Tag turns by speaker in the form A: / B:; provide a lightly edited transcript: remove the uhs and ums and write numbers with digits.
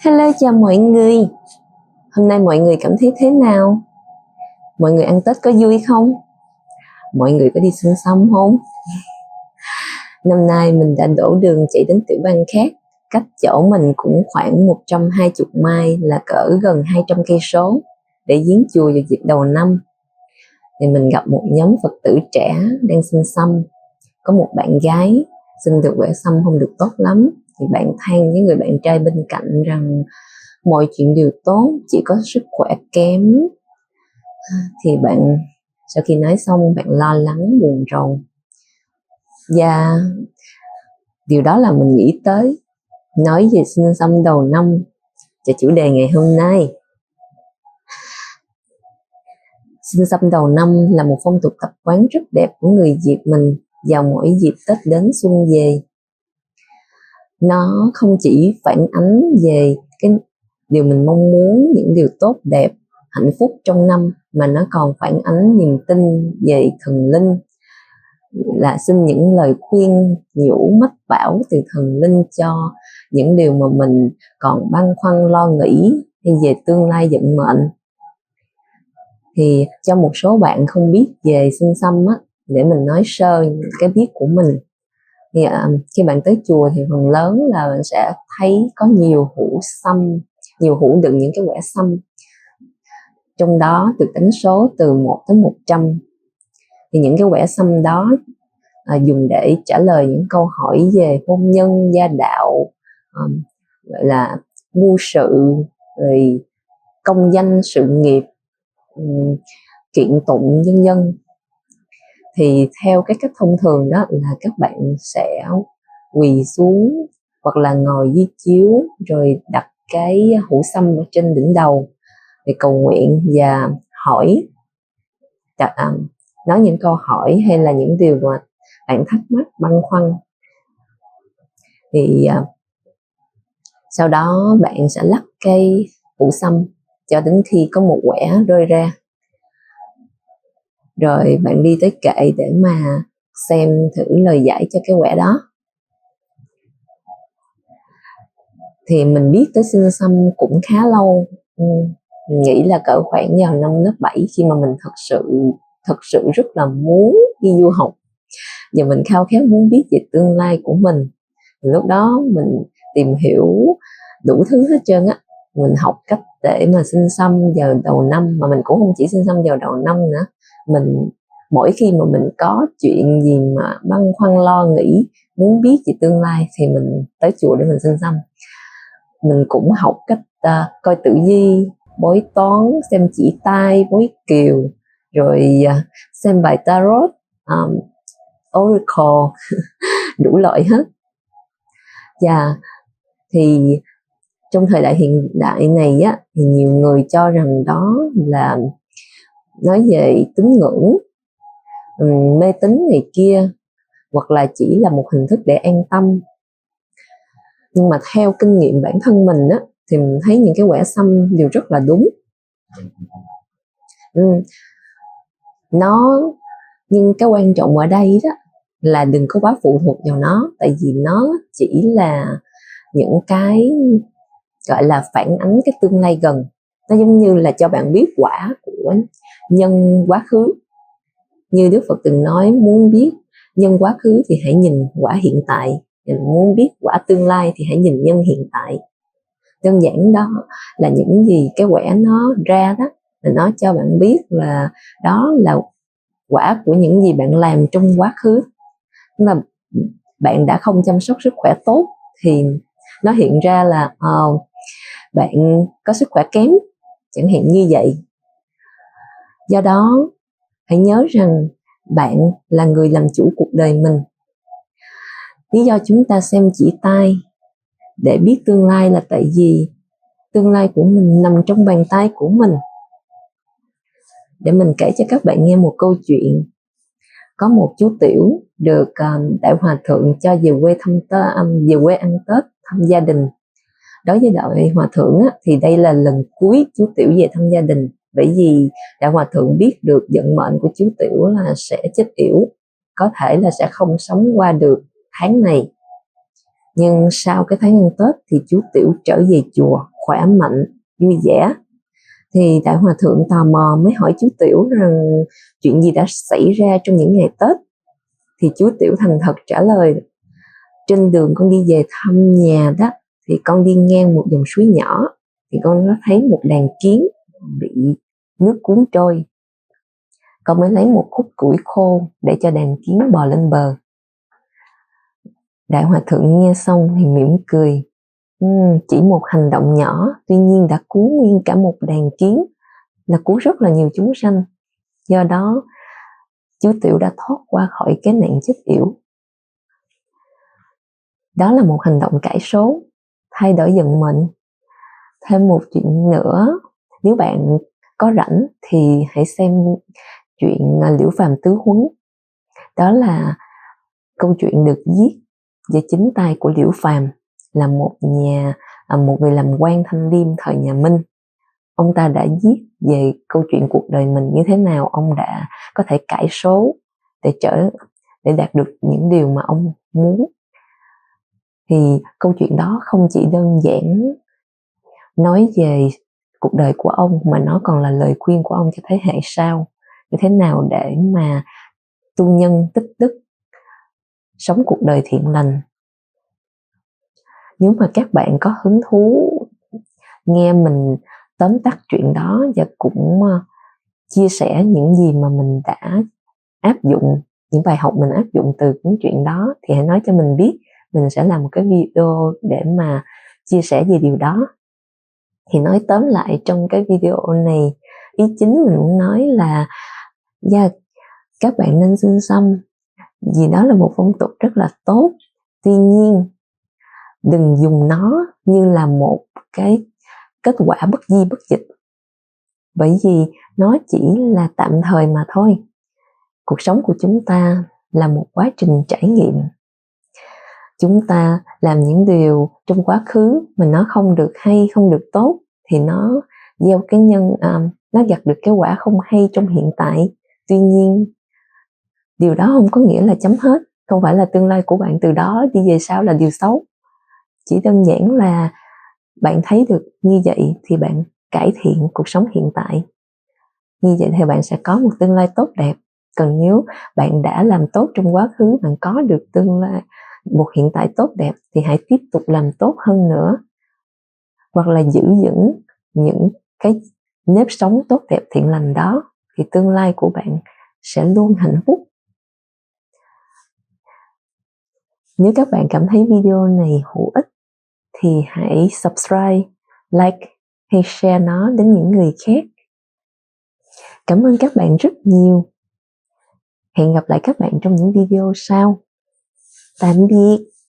A: Hello, chào mọi người. Hôm nay mọi người cảm thấy thế nào? Mọi người ăn Tết có vui không? Mọi người có đi săn sông không? Năm nay mình đã đổ đường chạy đến tiểu bang khác, cách chỗ mình cũng khoảng 120 mai, là cỡ gần 200 cây số, để viếng chùa vào dịp đầu năm. Thì mình gặp một nhóm Phật tử trẻ đang xin xăm. Có một bạn gái xin được quẻ xăm không được tốt lắm, thì bạn than với người bạn trai bên cạnh rằng mọi chuyện đều tốt, chỉ có sức khỏe kém. Thì bạn, sau khi nói xong, bạn lo lắng buồn rầu, và điều đó là mình nghĩ tới nói về xin xăm đầu năm cho chủ đề ngày hôm nay. Xin xăm đầu năm là một phong tục tập quán rất đẹp của người Việt mình vào mỗi dịp Tết đến xuân về. Nó không chỉ phản ánh về cái điều mình mong muốn, những điều tốt đẹp, hạnh phúc trong năm, mà nó còn phản ánh niềm tin về thần linh, là xin những lời khuyên nhủ mách bảo từ thần linh cho những điều mà mình còn băn khoăn lo nghĩ hay về tương lai vận mệnh. Thì cho một số bạn không biết về xin xăm á, để mình nói sơ cái biết của mình. Thì khi bạn tới chùa thì phần lớn là bạn sẽ thấy có nhiều hũ xăm, nhiều hũ đựng những cái quẻ xăm, trong đó được đánh số từ 1 tới 100. Thì những cái quẻ xăm đó dùng để trả lời những câu hỏi về hôn nhân, gia đạo, gọi là mưu sự, rồi công danh sự nghiệp, kiện tụng vân vân. Thì theo cái cách thông thường đó là các bạn sẽ quỳ xuống hoặc là ngồi dưới chiếu, rồi đặt cái hũ xăm ở trên đỉnh đầu để cầu nguyện và hỏi, nói những câu hỏi hay là những điều mà bạn thắc mắc, băn khoăn. Thì sau đó bạn sẽ lắc cây hũ xăm cho đến khi có một quẻ rơi ra, rồi bạn đi tới kệ để mà xem thử lời giải cho cái quẻ đó. Thì mình biết tới xin xăm cũng khá lâu, mình nghĩ là cỡ khoảng vào năm lớp 7, khi mà mình thật sự rất là muốn đi du học, và mình khao khát muốn biết về tương lai của mình. Lúc đó mình tìm hiểu đủ thứ hết trơn á. Mình học cách để mà xin xăm vào đầu năm, mà mình cũng không chỉ xin xăm vào đầu năm nữa. Mình mỗi khi mà mình có chuyện gì mà băn khoăn lo nghĩ, muốn biết về tương lai, thì mình tới chùa để mình xin xăm. Mình cũng học cách coi tử vi, bói toán, xem chỉ tay, bói kiều, rồi xem bài tarot, oracle, đủ loại hết. Và thì trong thời đại hiện đại này á, thì nhiều người cho rằng đó là nói về tín ngưỡng, mê tín này kia, hoặc là chỉ là một hình thức để an tâm. Nhưng mà theo kinh nghiệm bản thân mình á, thì mình thấy những cái quẻ xăm đều rất là đúng. Nhưng cái quan trọng ở đây đó là đừng có quá phụ thuộc vào nó, tại vì nó chỉ là những cái gọi là phản ánh cái tương lai gần. Nó giống như là cho bạn biết quả của nhân quá khứ. Như Đức Phật từng nói, muốn biết nhân quá khứ thì hãy nhìn quả hiện tại, muốn biết quả tương lai thì hãy nhìn nhân hiện tại. Đơn giản đó là những gì cái quẻ nó ra đó, là nó cho bạn biết là đó là quả của những gì bạn làm trong quá khứ. Tức là bạn đã không chăm sóc sức khỏe tốt, thì nó hiện ra là bạn có sức khỏe kém, chẳng hạn như vậy. Do đó hãy nhớ rằng bạn là người làm chủ cuộc đời mình. Lý do chúng ta xem chỉ tay để biết tương lai là tại vì tương lai của mình nằm trong bàn tay của mình. Để mình kể cho các bạn nghe một câu chuyện. Có một chú Tiểu được Đại Hòa Thượng cho về quê ăn Tết, thăm gia đình. Đối với Đại Hòa Thượng á, thì đây là lần cuối chú Tiểu về thăm gia đình, bởi vì Đại Hòa Thượng biết được vận mệnh của chú Tiểu là sẽ chết yểu, có thể là sẽ không sống qua được tháng này. Nhưng sau cái tháng ăn Tết thì chú Tiểu trở về chùa khỏe mạnh, vui vẻ. Thì Đại Hòa Thượng tò mò mới hỏi chú Tiểu rằng chuyện gì đã xảy ra trong những ngày Tết. Thì chú Tiểu thành thật trả lời: trên đường con đi về thăm nhà đó, thì con đi ngang một dòng suối nhỏ, thì con có thấy một đàn kiến bị nước cuốn trôi. Con mới lấy một khúc củi khô để cho đàn kiến bò lên bờ. Đại Hòa Thượng nghe xong thì mỉm cười. Chỉ một hành động nhỏ, tuy nhiên đã cứu nguyên cả một đàn kiến, là cứu rất là nhiều chúng sanh. Do đó, chú Tiểu đã thoát qua khỏi cái nạn chết yểu. Đó là một hành động cải số, thay đổi vận mệnh. Thêm một chuyện nữa, nếu bạn có rảnh thì hãy xem chuyện Liễu Phàm Tứ Huấn. Đó là câu chuyện được viết về chính tay của Liễu Phàm, là một người làm quan thanh liêm thời nhà Minh. Ông ta đã viết về câu chuyện cuộc đời mình như thế nào ông đã có thể cải số để đạt được những điều mà ông muốn. Thì câu chuyện đó không chỉ đơn giản nói về cuộc đời của ông, mà nó còn là lời khuyên của ông cho thế hệ sau, như thế nào để mà tu nhân tích đức, sống cuộc đời thiện lành. Nếu mà các bạn có hứng thú nghe mình tóm tắt chuyện đó và cũng chia sẻ những gì mà mình đã áp dụng, những bài học mình áp dụng từ những chuyện đó, thì hãy nói cho mình biết. Mình sẽ làm một cái video để mà chia sẻ về điều đó. Thì nói tóm lại trong cái video này, ý chính mình muốn nói là các bạn nên xin xăm, vì đó là một phong tục rất là tốt. Tuy nhiên, đừng dùng nó như là một cái kết quả bất di bất dịch, bởi vì nó chỉ là tạm thời mà thôi. Cuộc sống của chúng ta là một quá trình trải nghiệm. Chúng ta làm những điều trong quá khứ mà nó không được hay, không được tốt, thì nó nó gặt được cái quả không hay trong hiện tại. Tuy nhiên, điều đó không có nghĩa là chấm hết. Không phải là tương lai của bạn từ đó đi về sau là điều xấu. Chỉ đơn giản là bạn thấy được như vậy thì bạn cải thiện cuộc sống hiện tại. Như vậy thì bạn sẽ có một tương lai tốt đẹp. Còn nếu bạn đã làm tốt trong quá khứ, bạn có được tương lai, một hiện tại tốt đẹp, thì hãy tiếp tục làm tốt hơn nữa. Hoặc là giữ vững những cái nếp sống tốt đẹp thiện lành đó, thì tương lai của bạn sẽ luôn hạnh phúc. Nếu các bạn cảm thấy video này hữu ích thì hãy subscribe, like hay share nó đến những người khác. Cảm ơn các bạn rất nhiều. Hẹn gặp lại các bạn trong những video sau. Tạm biệt.